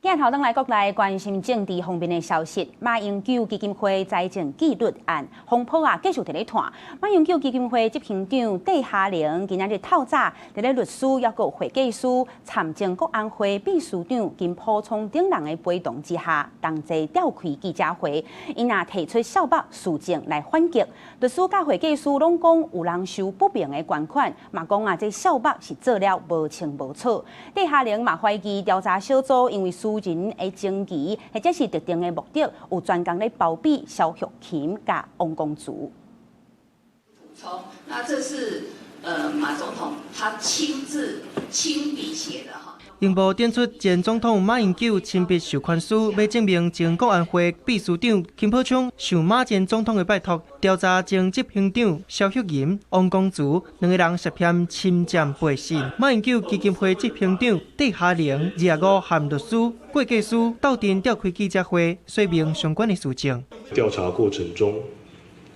鏡頭轉來國內關心政治方面的消息，馬英九基金會財政紀律案風波繼續在咧傳。馬英九基金會執行長戴夏玲今日透早在咧律師抑個會計師參政國安會秘書長兼朴聰等人的陪同之下，同齊召開記者會，因也提出小白事證來反擊。律師甲會計師攏講有人收不明的捐款，嘛講這小白是做了無清無楚。戴夏玲嘛懷疑調查小組因為私人的情誼，或者是特定的目的，有專工咧包庇蕭玉琴甲王公主。那這是馬總統他親筆寫的哈。英報點出前總統馬英九親筆授權書，要證明前國安會秘書長金溥聰受馬前總統的拜託，調查前執行長蕭玉琴、王公主兩個人涉嫌侵占背信。馬英九基金會執行長戴夏玲25和律師、會計師鬥陣召開記者會，說明相關的事情。調查過程中，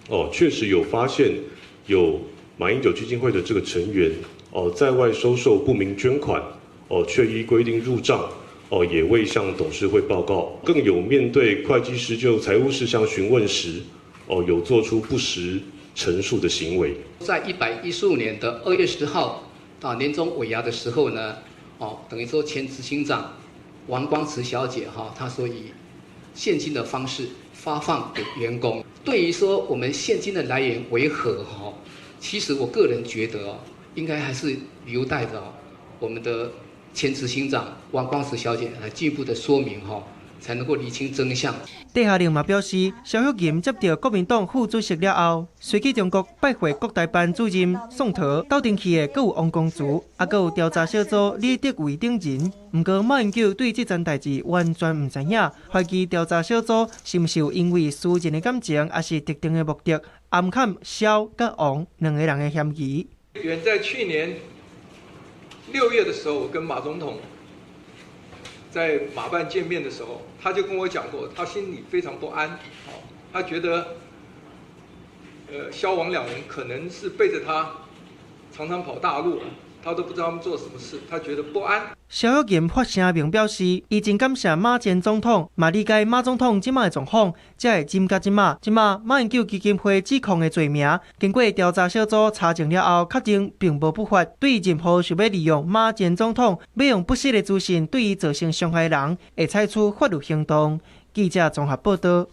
確實有發現有馬英九基金會的這個成員，在外收受不明捐款。卻依規定入賬，也未向董事會報告，更有面對會計師就財務事項詢問時，有做出不實陳述的行為。在115年的2月10號到年終尾牙的時候呢，等於說前執行長王光慈小姐她說以現金的方式發放給員工。對於說我們現金的來源為何其實我個人覺得應該還是留待着我們的前執行長王光慈小姐來進一步的說明才能夠釐清真相。戴夏玲嘛表示，蕭玉琴接到國民黨副主席了後，隨去中國拜會國台辦主任宋濤，鬥陣去的還有王公主，還有調查小組李德維等人。不過馬英九對這件代志完全唔知影，懷疑調查小組是不是有因為私人的感情，還是特定的目的，暗砍蕭跟王兩個人的嫌疑。遠在去年6月的時候，我跟馬總統在馬辦見面的時候，他就跟我講過，他心裡非常不安，他覺得蕭王兩人可能是背着他常常跑大陸，他都不知道他們做什麼事，他覺得不安。蕭玉琴發聲明表示，伊真感謝馬前總統，嘛理解馬總統即馬的狀況，才會針甲即馬馬英九基金會指控的罪名，經過調查小組查證了後，確定並無不法。對於任何想要利用馬前總統，要用不實的資訊對伊造成傷害的人，會採取法律行動。記者綜合報道。